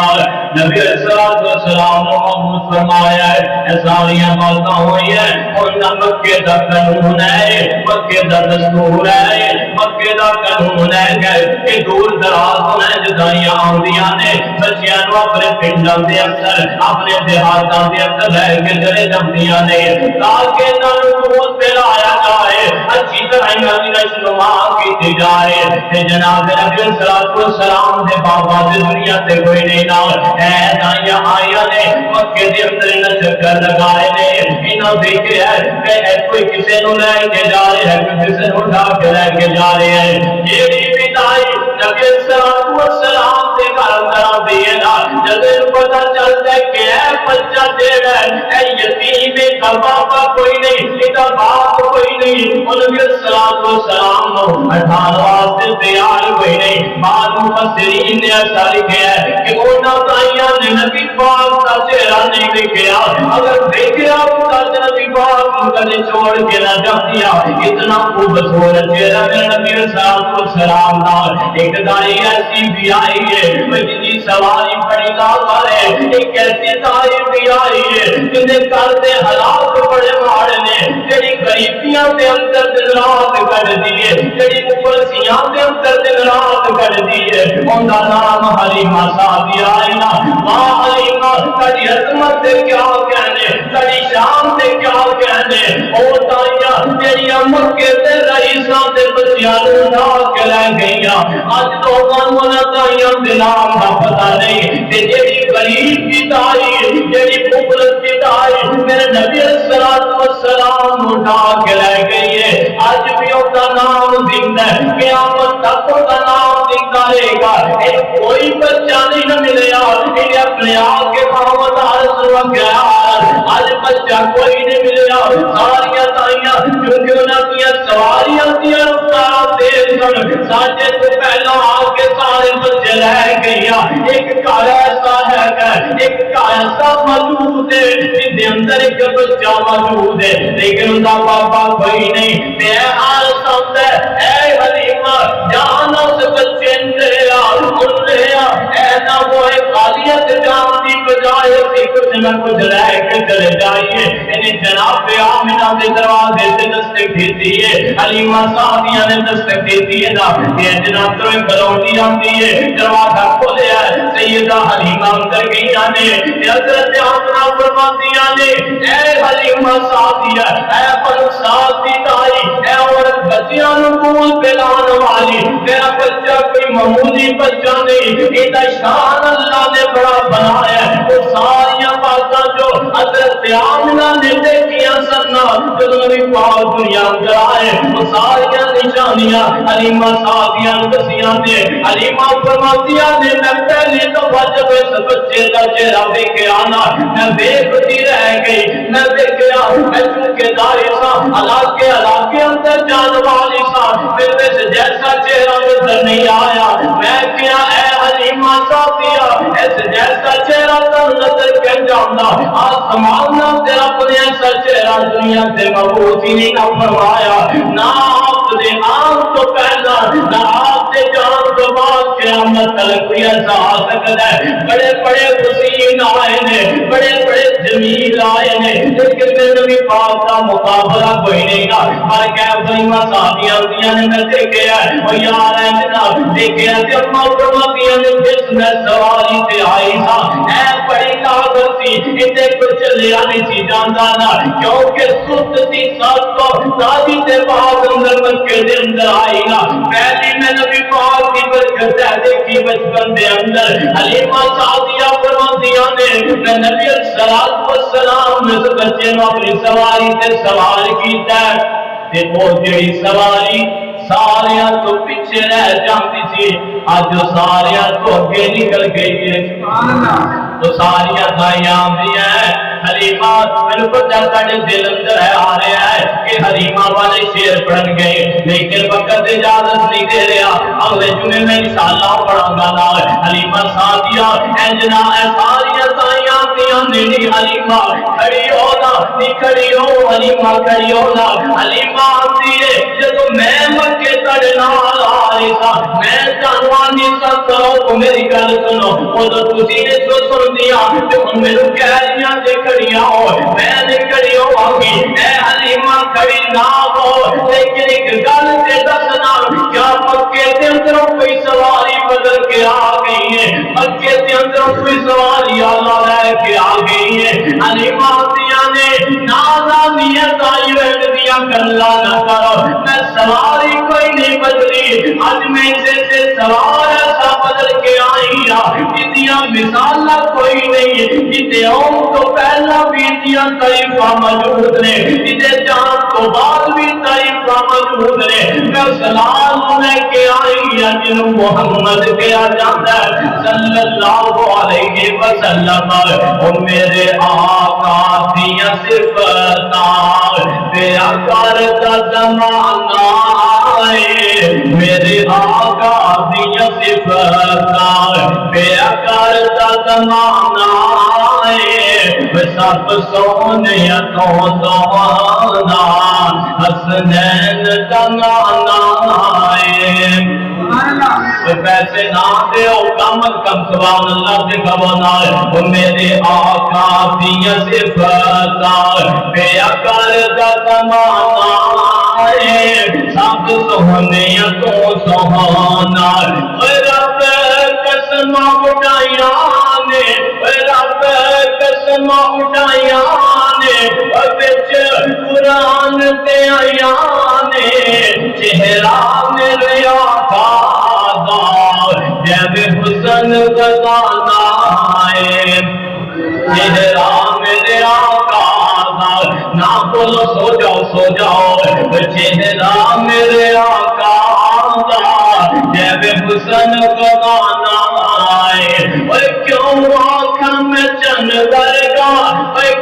نبی علیہ السلام محمد فرمایا ہے ساریاں باتاں ہوئی ہیں اور مکے دا قانون ہے مکے دا دستور ہے مکے دا قانون ہے کہ دور دراز میں جدائیاں آندیاں نے بچیاں نو اپنے پنڈاں دے اندر اپنے دیہاتاں دے اندر رہ کے چلے جاندیاں نے تاکہ نال دودھ پلایا جائے اچھی طرح نشنما کی جائے تے جناب نبی صلی اللہ علیہ وسلم دے بابا دے دنیا تے کوئی نہیں نال اے دائیاں آئیاں نے مکے دے اندر نہ چکر لگائے نے انہاں دیکھے ہے کہ کوئی کسے نو لے کے جا رہے ہیں کسے نو اٹھا کے لے کے جا رہے ہیں جیڑی بھی دائی نبی صلی اللہ علیہ وسلم دے گھر کرا دیے نا جب پتہ چلتا ہے کہ اے بچہ جیڑا ہے اے یتیم ہے کا باپ کوئی نہیں ادا باپ کوئی نہیں اور نبی صلی اللہ علیہ وسلم نو اٹھان واسطے تیار کوئی نہیں بعد مفسرین نے ایسا لکھا ہے کہ انہاں دائیاں نے نبی پاک کا چہرہ نہیں دیکھا اگر دیکھا ہوتا تو نبی پاک کو کدے چھوڑ کے نہ جاتی اتنا خوبصورت چہرہ میرے نبی صلی اللہ علیہ وسلم نال ایک دائی ایسی بھی آئی ہے جن کی سواری بڑی لاغر ہے ایک ایسی دائی بھی آئی ہے جنہیں کرتے حالات بڑے ماڑے نے جڑی غریبیاں دے اندر دن رات کر دیے جڑی مفلسیاں دے اندر دن رات کر دیے ان کا نام حلیمہ سعدیہ ہے نا ماں حلیمہ تیری عظمت سے کیا کہنے تیری شان سے کیا کہنے او تائیاں تیری مکے تے رئیساں تے بچیاں اٹھا کے لے گئیاں اج لوگاں نوں نہ تائیاں دے نام دا پتہ نہیں تے جڑی غریب کی دائی جڑی مفلس کی دائی میرے نبی صلی اللہ علیہ وسلم اٹھا کے لے گئی ہے اج بھی ان کا نام زندہ ہے قیامت تک ان کا نام زندہ رہے گا کوئی بچہ نہیں ملے انہیں اپنے آپ کے محمد آرزو گیا آج بچہ کوئی نہیں ملے ساریاں تائیاں کیونکہ انہاں کی سواریاں دیا رفتارا تیز سن ساجے تو پہلا آ کے سارے بچے رہ گیا ایک گھر ایسا ہے ایک گھر ایسا موجود ہے جس کے اندر ایک بچہ موجود ہے لیکن ان کا پاپا کوئی نہیں میں حال سمجھ ہے اے حلیمہ جان اس بچے نے ایسا وہ خالیت جان کی بجائے کچھ نہ کچھ رہ کے چلے جائیے انہیں جناب آمنہ کے دروازے سے دستک دیتی ہے حلیمہ سعدیہ نے دستک دیتی ہے نا یہ جناب تو ایک گلوٹی آتی ہے دروازہ کھولے ہے سیدہ حلیمہ اندر گئی آنے حضرت آمنہ فرماتی آنے اے حلیمہ سعدیہ اے پنسات کی دائی اے عورت بچیاں نقول پلان والی میرا بچہ کوئی معمولی بچہ نہیں ادھا شان اللہ نے بڑا بنایا ہے وہ ساریاں باتاں جو حضرت آمنہ نے دیکھیاں سننا جو نبی پاک دنیا اندر آئے وہ ساریاں نشانیاں حلیمہ سعدیہ دسیاں نے حلیمہ فرماتیاں نے میں پہلی دفعہ جب اس بچے کا چہرہ دیکھے آنا میں دیکھتی رہ گئی میں دیکھیا میں چونکہ داری سا علاقے اندر جان والی سا پھر میں جیسا چہرہ نظر نہیں آیا میں کیا اے حلیمہ سعدیہ ایسے جیسا چہرہ تر نظر کر جانا آسمان نہ تیرا اپنے ایسا چہرہ دنیا سے مبوس ہی نہیں نہ فرمایا نہ آپ دے آن تو پہلا نہ آپ دے جان تو بعد قیامت تلک کوئی ایسا آ سکتا ہے بڑے بڑے حسین حسین آئے نے بڑے بڑے جمیل آئے نے لیکن میں نبی پاک کا مقابلہ کوئی نہیں گا ہر کہہ بھائیمہ صحابیاں دیا نے میں دیکھے ہیں اور یار ہے جناب دیکھے ہیں کہ اماں فرماتیاں نے جس میں سواری سے آئی تھا اے بڑی طاقت تھی اتنے کچھ لیا نہیں سی جانتا نا کیونکہ سست سی سات کو دادی سے بعد اندر مکے دے اندر آئی گا پہلی میں نبی پاک کی برکت ہے دیکھی بچپن دے اندر حلیمہ سعدیہ فرماتیاں نے میں نبی السلام نے بچے نو اپنی سواری سے سوار کیتا ہے تے وہ جڑی سواری ساریاں تو پیچھے رہ جاتی تھی آج جو ساریاں تو اگے نکل گئی ہے تو ساریاں دائیاں بھی ہیں حلیمہ میرے پتہ ساڑھے دل اندر ہے آ رہا ہے کہ حلیمہ والے شیر پڑھن گئے لیکن وقت اجازت نہیں دے رہا اگلے جمعے میں انشاءاللہ پڑھاں گا نا حلیمہ سعدیہ انجنا اے ساریاں دائیاں دیاں نہیں حلیمہ کھڑی ہونا نہیں کھڑی ہو حلیمہ کھڑی ہونا حلیمہ آتی ہے جب میں مکے تڑ نال آ رہی تھا میں جانوانی سا کرو تو میری گل سنو وہ تو تسی نے جو سن دیا تو ان میں کہہ رہیاں دے کھڑیاں ہو میں نے کھڑی ہو آگی اے حلیمہ کھڑی نہ ہو لیکن ایک گل سے دسنا کیا مکے کے اندروں کوئی سواری بدل کے آ گئی ہے مکے کے اندروں کوئی سواری اللہ رہ کے آ گئی ہے حلیمہ دیا نے نازا نیت آئی دیا گلا نہ کرو میں سواری کوئی نہیں بدلی آج میں سے سوار ایسا بدل کے آئی جتیا مثالہ کوئی نہیں جتے آؤں تو پہلا بھی دیا طریفہ موجود نے جتے جان تو بعد بھی طریفہ موجود نے میں سلام لے کے آئی جن محمد کیا جاتا ہے صلی اللہ علیہ وسلم اور میرے آقا دیا صفتاں بیا کرتا زمانہ آئے میرے آقا دیا صفتاں بیا کرتا زمانہ آئے سب سونے تو سوانا حسنین تنانا آئے پیسے نہ دے کم کم سبحان اللہ سے گوانا ہے میرے آقا دیا صفتاں بیا کرتا زمانہ آئے سب سونے تو سہانا رب قسم اٹھائیاں نے رب قسم اٹھائیاں نے بچ قرآن تے آیاں نے چہرہ میرے آقا دا جب حسن غزانا ہے چہرہ میرے آقا نہ بولو سو جاؤ چہرہ میرے آقا دا جب حسن غزانا آئے کیوں آنکھا میں چن برگا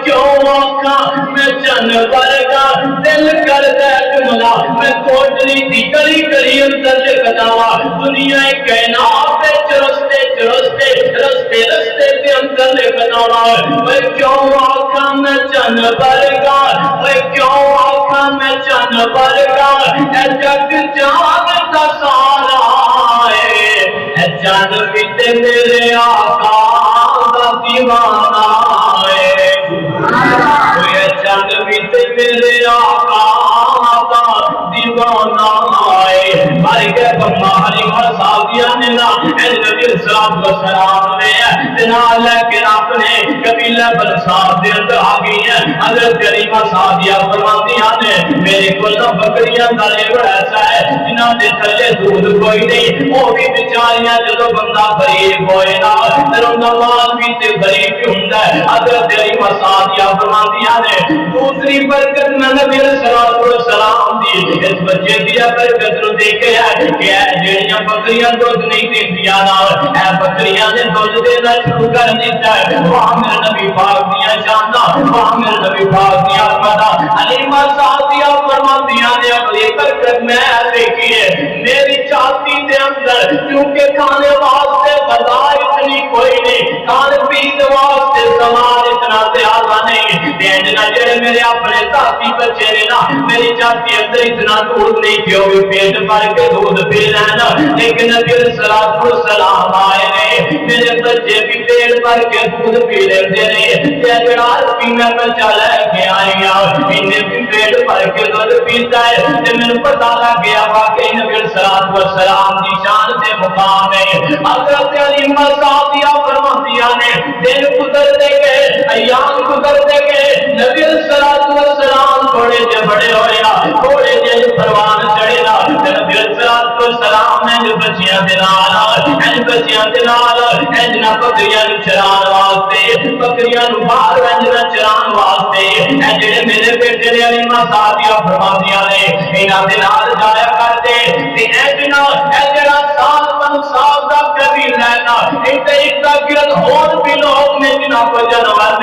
کیوں آنکھا میں چن برگا دل کر دے جملہ میں کوٹری دی کری کری اندر لکھداوا دنیا کائنات رستے رستے کے اندر لکھداوا کیوں آنکھا میں چن برگا کیوں آنکھا میں چن برگا اے جگ جان کا سارا ہے جان بھی تے میرے آقا دا دیوانہ ہے جان بھی تے میرے آقا دا دیوانہ ہے بھائی کے بما حلیمہ سعدیہ نے نا اے نبی السلام نے جنا لے کے اپنے قبیلہ بنساب دے اندر آ گئی ہیں حضرت حلیمہ سعدیہ فرماتیاں نے میرے کو نہ بکریاں دا لیور ایسا ہے جنہاں دے تھلے دودھ کوئی نہیں وہ بھی بیچاریاں جدو بندہ غریب ہوئے نا درندہ مال بھی تے غریب بھی ہوندا ہے حضرت حلیمہ سعدیہ فرماتیاں نے دوسری برکت میں نبی السلام دی اس بچے دیا برکت نو دیکھے ہے کہ اے جڑیاں بکریاں دودھ نہیں دیندیاں نا اے بکریاں نے دودھ دینا شروع کر دیتا ہے وہاں میرے نبی پاک دیا شانہ وہاں میرے نبی پاک دیا مدہ حلیمہ سعدیہ فرماتیاں نے اگلی برکت میں دیکھی ہے میری چھاتی دے اندر کیونکہ کھانے واسطے غذا اتنی کوئی نہیں کھانے پینے واسطے سامان اتنا زیادہ نہیں اینجنا جڑے میرے اپنے ذاتی بچے نے نا میری چاچی اندر اتنا دودھ نہیں کہ وہ پیٹ بھر کے دودھ پی لینا لیکن نبی الصلوۃ والسلام آئے نے میرے بچے بھی پیٹ بھر کے دودھ پی لیندے نے تے جڑا بھی میں بچہ لے کے آئی ہوں انہیں بھی پیٹ بھر کے دودھ پیتا ہے تے مینوں پتہ لگ گیا واقعی نبی الصلوۃ والسلام دی شان تے مقام ہے حضرت علیمہ صاحبہ فرماتی نے دن گزرتے گئے ایام گزرتے گئے نبی الصلوۃ والسلام تھوڑے جے بڑے ہوئے نا تھوڑے جے پروان چڑھے نا نبی الصلوۃ والسلام نے بچیاں دے نال بچیاں دے نال انجنا بکریاں نوں چران واسطے بکریاں نوں باہر انجنا چران واسطے اے جڑے میرے بیٹے نے علیمہ صاحبہ فرماندیاں نے انہاں دے نال جایا کرتے تے انجنا اے جڑا ساتھ بن صاحب دا قبیلہ ہے نا ایک گرد اور بھی لوگ نے جنہاں کو جانور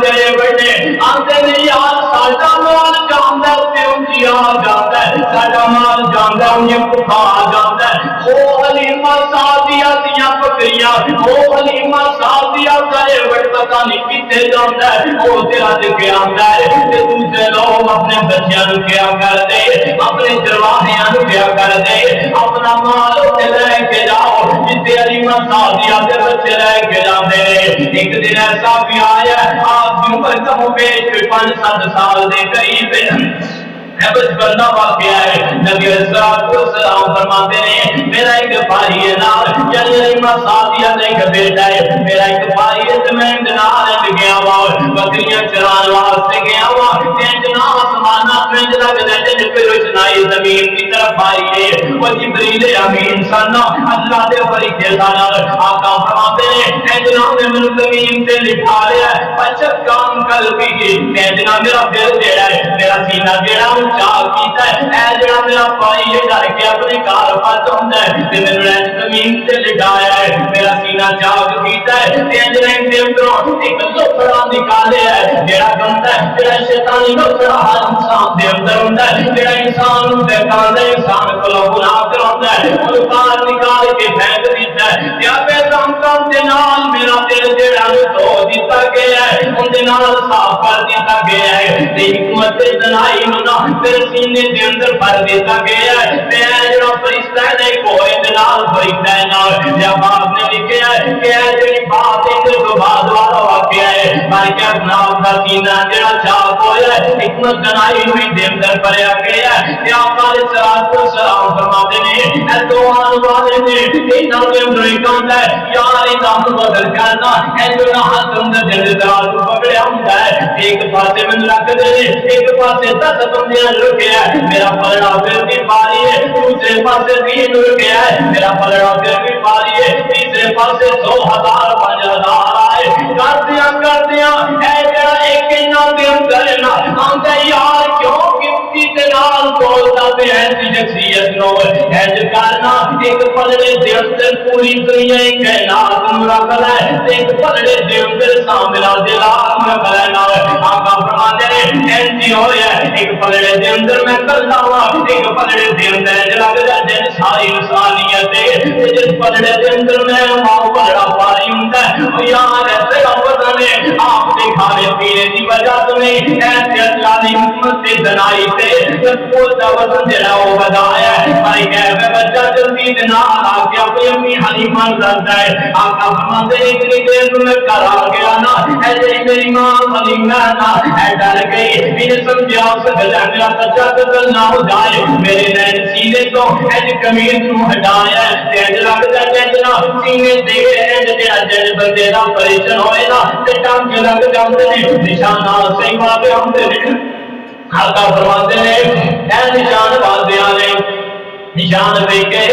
دے بڑے آتے نے یار ساڈا مال جاندا تے انجی آ جاندا ہے ساڈا مال جاندا انجی کھا جاندا ہے او حلیمہ صاحبہ دیاں بکریاں او حلیمہ صاحبہ دا وٹ پتہ نہیں کتے جاندا ہے او تے اج کے آندا ہے تے دوسرے لوگ اپنے بچیاں نوں کیا کر دے اپنے جرواہیاں نوں کیا کر دے اپنا مال تے لے کے جاؤ جتے علیمہ صاحبہ دے بچے لے کے جاندے نے ایک دن ایسا بھی آیا آپ کی عمر کم و بیش 5-7 سال دے قریب بچپن کا واقعہ ہے نبی الصلوۃ والسلام فرماتے ہیں میرا ایک بھائی ہے نال یعنی علیمہ صاحبہ کا ایک بیٹا ہے میرا ایک بھائی ہے تے میں نال گیا وا بکریاں چران واسطے گیا وا تے جناب آسماناں وچ لگدا تے پھر روشنائی زمین کی طرف آئی ہے وہ جبریل امین سن اللہ دے فرشتے سن آقا فرماتے ہیں اے جناب نے مینوں زمین تے لٹھا لیا پچھک کام قلبی تے جناب میرا دل جڑا ہے میرا سینہ جڑا چاہ کیتا ہے اے جڑا میرا بھائی یہ ڈر کے اپنے گھر پت ہوندا ہے تے مینوں زمین تے لٹایا ہے میرا سینہ چاہ کیتا ہے تے جڑا دے اندروں ایک لوکڑا نکالیا ہے جڑا گندا ہے جڑا شیطانی لوکڑا ہر انسان دے اندر ہوندا ہے جڑا انسان نوں بہکاوندا ہے انسان کو گناہ کراوندا ہے او باہر نکال کے پھینک دیتا ہے تے اپے زمزم دے نال میرا دل جڑا دھو دتا گیا ہے اون دے نال صاف کر دتا گیا ہے تے حکمت تے دنائی نوں پھر سینے دے اندر بھر دیتا گیا ہے تے جڑا فرشتہ ہے کوئی نال فرشتہ ہے نال یا باپ نے لکھیا ہے کہ جڑی بات ہے تو بعد والا واقعہ ہے بلکہ اپنا دا سینہ جڑا چاک ہویا ہے حکمت دنائی ہوئی دے اندر بھریا گیا ہے تے آقا علیہ الصلوۃ والسلام فرماتے ہیں اے دوان والے نے انہاں دے اندر ایک ہوندا ہے یار انہاں نوں بدل کرنا اے جڑا ہاتھ اندر جڑے دراز پکڑیا ہوندا ہے ایک پاسے میں رکھ دے ایک پاسے 10 بندے رکیا ہے میرا پلڑا پھر بھی پاری ہے دوسرے پاسے 3 رکیا ہے میرا پلڑا پھر بھی پاری ہے تیسرے پاسے 100,000 5,000 آئے کر دیا اے جڑا ایک انہاں دے اندر نا آندا یار کیوں کسی دے نال بولدا تے ایسی شخصیت نو اج کرنا ایک پلڑے دے اندر پوری دنیا کائنات نوں رکھدا ہے تے ایک پلڑے دے اندر سامنا دے عالم رکھدا ہے آقا فرماتے ہیں ایسی ہویا ایک پلڑے دے اندر میں کرتا ہوا ایک پلڑے دے اندر جلگدا جن ساری انسانیت ہے جس پلڑے دے اندر میں ماں پلڑا پاری ہوندا ہے یار ایسے وطن ہے آپ دے کھانے پینے دی وجہ سے ایسے اللہ نے حکمت تے دنائی تے کو دا وطن جڑا او بدایا ہے بھائی کہ میں بچہ جلدی دے نال آ کے اپنی امی حلیمہ رضا ہے آقا فرماتے ہیں اتنی دیر میں گھر آ گیا نا اے جڑی میری ماں حلیمہ نا اے ڈر گئی میں سمجھا سکتا میرا بچہ قتل نہ ہو جائے میرے نین سینے تو ایج کمیز نو ہٹایا ہے ایج لگتا ہے جنا سینے دے جڑا جڑ بندے دا پریشان ہوئے نا تے ٹانگ لگ جاندے نے نشانہ صحیح واقع ہوندے نے آقا فرماتے ہیں اے نشان واضح نے نشان دیکھے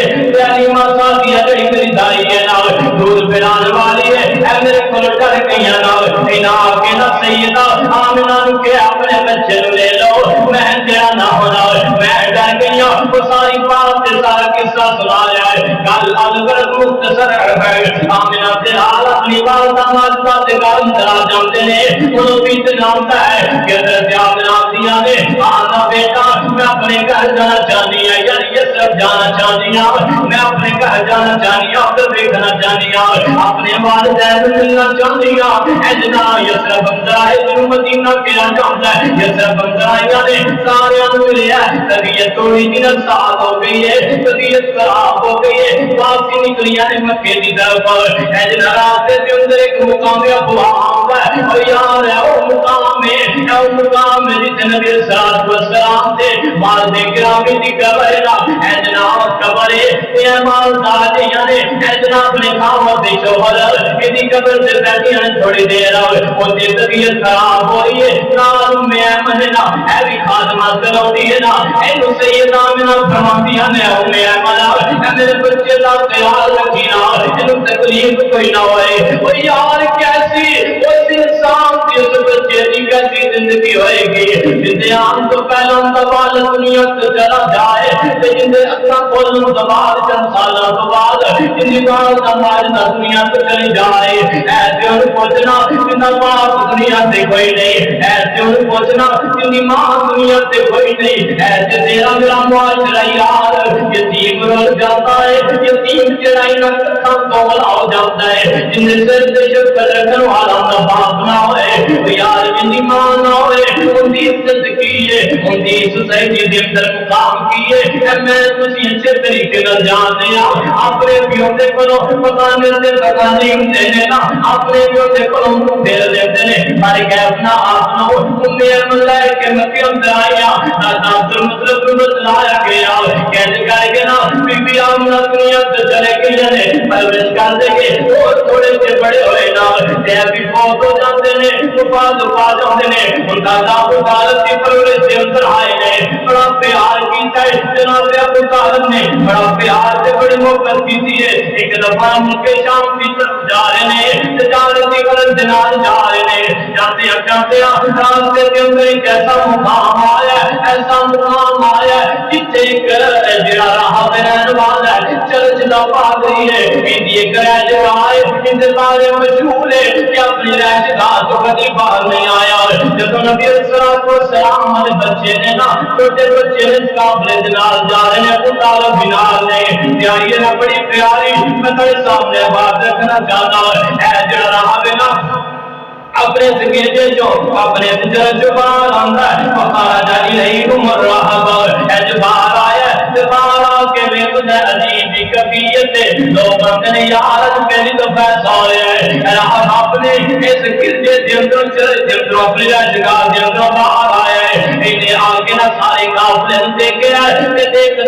علیمہ صاحبہ جڑی میری دائی ہے نا دودھ پلانے والی ہے اے میرے کول ڈر گئیاں نا انہاں کے نا سیدہ آمنہ نوں کہ اپنے بچے نوں لے لو میں تیرا نہ ہونا میں ڈر گئیاں وہ ساری بات تے سارا قصہ سنایا ہے گل الغرض مختصر ہے آمنہ تے حال اپنی والدہ ماجدہ تے گھر اندر آ جاندے نے انہوں بھی اتنا ہوتا ہے کہ حضرت آمنہ آدیاں نے آنا بیٹا میں اپنے گھر جانا چاہنی ہے یار یسرب جانا چاہنی ہوں میں اپنے گھر جانا چاہنی ہوں ادھر دیکھنا چاہنی ہوں اپنے والدین ملنا چاہنی ہوں اجنا یسرب اندر آئے جنہوں مدینہ کیا جاتا ہے یسرب اندر آئے نے سارے ملے ہیں طبیعت تھوڑی دن سال ہو گئی ہے طبیعت خراب ہو گئی ہے واپسی نکلی ہے مکے کی طرف اجنا راستے کے اندر ایک مقام ابوا آتا ہے اور یار ہے وہ مقام ہے جتنے نبی صلی والسلام تھے مال دے گرامی دی قبر ہے اے جناب قبر ہے اے مال داجے یعنی اے جناب اپنے خامد دے شوہر کی قبر سے بیٹھی ہیں تھوڑی دیر وہ دی طبیعت خراب ہو رہی ہے نال میں مننا اے بھی خادمہ کراؤں ہے نا اے نو سیدہ منا فرماتی ہیں او میں منا اے میرے بچے دا خیال رکھی نا انو تکلیف کوئی نہ ہوئے وہ یار کیسی اس انسان کی اس بچے دی کیسی زندگی ہوئے گی جندے آن تو پہلا دبال دنیا تو چلا جائے جندے اپنا کولن دبال چند سالہ تو بعد جندے بار دمال دنیا تو چلی جائے ایسے ان پوچھنا جندہ باپ دنیا سے کوئی نہیں ایسے ان پوچھنا جندی ماں دنیا سے کوئی نہیں ایسے تیرا میرا معاشرہ یار یتیم رول جاتا ہے یتیم چرائی نہ کتھا دولا ہو جاتا ہے جندے سر سے شکر رکھن والا نہ باپ نہ ہوئے یار جندی ماں نہ ہوئے ان دی عزت کیے ان دی سوسائٹی دے اندر مقام کیے میں تسی اچھے طریقے نال جانتے ہیں اپنے پیوں دے کولوں پتہ نہیں دینے نا اپنے پیوں دے کولوں پھیر لیندے نے پر کہ اپنا آپ نو امی ملائے کے مکے اندر آیا دادا مطلب بتلایا گیا کہنے کر کے نا بی بی آمنہ دنیا سے چلے گئے نے پرورش کر دے گے اور تھوڑے سے بڑے ہوئے نا تے ابھی فوت ہو جاتے نے وفات پا جاتے نے ان کا ابو طالب کی پرورش سے اندر آئے نے بڑا پیار کیتا ہے جناب ابو طالب نے بڑا پیار سے بڑی محبت کی ہے ایک دفعہ مکے شام کی طرف جا رہے ہیں تجارتی غرض سے نال جا رہے ہیں جاتے راستے کے اندر ایک ایسا مقام آیا ایسا مقام آیا جتنے ایک جڑا راہ پہ رہنے والا ہے چرچ دا پادری ہے اندی ایک رہج گاہ ہے ان سے بارے مشہور ہے کہ اپنی رہج گاہ تو کبھی باہر نہیں آیا جب نبی صلی اللہ علیہ وسلم والے بچے نے نا چھوٹے بچے نے اس قافلے کے نال جا رہے ہیں ابو طالب بھی نال نے پیاری ہے نا بڑی پیاری میں تیرے سامنے بات رکھنا چاہتا ہوں اے جڑا راہ پہ نا اپنے سکیجے جو اپنے سجر جو باہر آندہ ہے وقارا جانی رہی عمر رہا ہے جو باہر آیا ہے باہر آکے میں تجھے عجیبی کفیت ہے لوگ اپنے یارت کے لیے تو فیصلہ ہویا ہے راہ اپنے اس گرجے دیندر چلے دیندر اپنی رجگاہ دیندر باہر آیا ہے انہیں آگے نہ سارے قافلے دیکھے ہیں دیکھ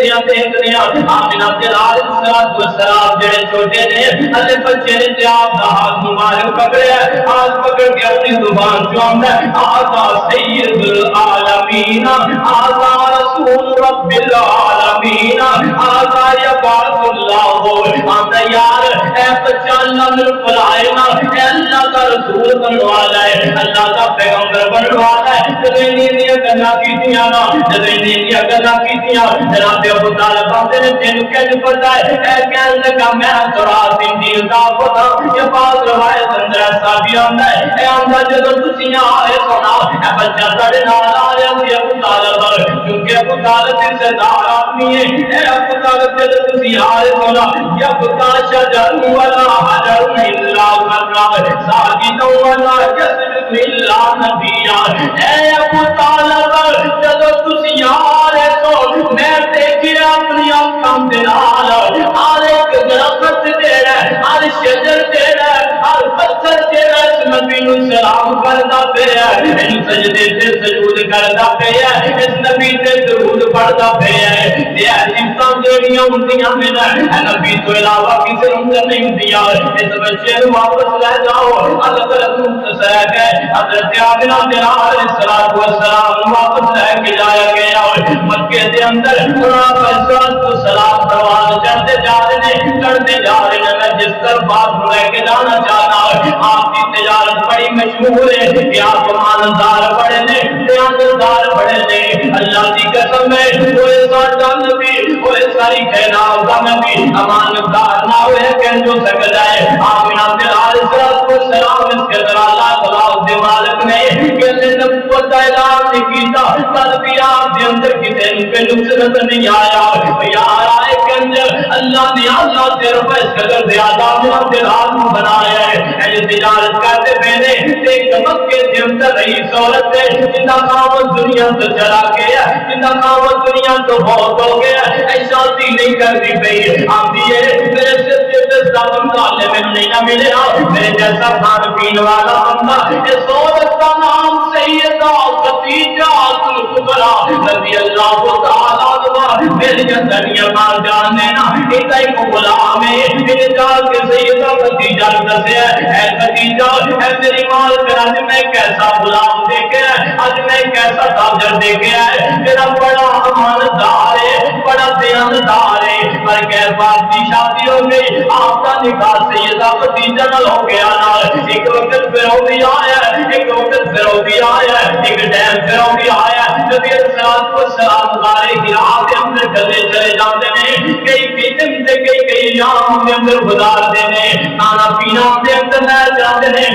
دیا آمینہ جلال السلام جڑے چھوٹے نے اللہ بچے نے جاب دا ہاتھ مبارک پکڑے ہاتھ پکڑ کہ اپنی زبان چوندہ آزا سید العالمین آزا رسول رب العالمین آزا یبعث اللہ آزا یار اے بچہ اللہ من فلائنا اے اللہ کا رسول بنوالا ہے اللہ کا پیغمبر بنوالا ہے جدوینی دیا گنا کی دیا نا جدوینی دیا گنا کی دیا جناب ابو طالب آتے نے تین کہنے پڑتا ہے اے کہنے لگا میں سرات دین دا پتا یہ بات روایت اندر ایسا بھی آندہ ہے اے آندہ جدو تسیاں آئے سنا اے بچہ تڑے نال آیا سی ابو طالب کیونکہ ابو طالب سے دار آدمی ہے اے ابو طالب جدو تسیاں آئے سنا یا بتا شجر ولا حجر الا قرر ساجد ولا يسجد الا نبيا اے ابو طالب جدو تسیاں آئے سو میں دیکھے اپنی آنکھاں دے نال ہر ایک درخت دے رہے ہر شجر دے رہے ہر پتھر دے رہے اس نبی نو سلام کردا پیا ان سجدے تے سجود کردا پیا اس نبی تے درود پڑھدا پیا تے صفتاں جڑیاں ہوندیاں نے نبی تو علاوہ کسے اندر نہیں ہوندیاں اس بچے نو واپس لے جاؤ حضرت مختصر ہے حضرت آمنہ علیہ الصلوۃ والسلام واپس لے کے جایا گیا مکے دے اندر آپ السلام پروان چڑھتے جا رہے ہیں میں جس طرف بات لے کے جانا چاہتا ہوں آپ کی تجارت بڑی مشہور ہے کہ آپ مالدار بڑے نے دیانتدار بڑے نے اللہ کی قسم ہے وہ ایسا نبی وہ ساری کائنات کا نبی امانتدار نہ ہوئے کہ جو سکتا ہے آمینہ علیہ السلام اس کے در اللہ تعالیٰ دے مالک نے کہ نبوت کا اعلان نہیں کیتا کل بھی آپ دے اندر کتے پہ نقص نظر نہیں آیا یار آئے کے اندر اللہ نے اللہ تیرے پر اس قدر زیادہ دلات بنایا ہے اے تجارت کرتے پہنے ایک مکے کے اندر رئیس عورت ہے جنہ کامت دنیا تو چلا گیا جنہ کامت دنیا تو بہت ہو گیا ایسا نہیں کرتی پئی آتی ہے میرے سر کے دستا بندہ لے میں نہیں نہ ملے میرے جیسا کھان پین والا بندہ اس عورت کا نام سیدہ خدیجہ الکبریٰ رضی اللہ تعالیٰ عنہا میرے جنیا مار جان دینا ایتا ہی کو غلام ہے میرے جان کے سیدہ خدیجہ دسے اے خدیجہ اے میری مال کر آج میں کیسا غلام دیکھے آج میں کیسا تاجر دیکھے میرا بڑا امانتدار ہے بڑا دیانتدار ہے پر کہہ بات کی شادی ہو گئی آپ کا نکاح سیدہ خدیجہ نہ ہو گیا نا ایک وقت پھر ہو بھی آیا ایک وقت پھر ہو بھی آیا ایک ٹائم پھر ہو بھی آیا نبی السلام غارے ہرا کے اندر چلے چلے جاتے ہیں کئی دن سے کئی یام کے اندر گزارتے ہیں کھانا پینا کے اندر لے جاتے ہیں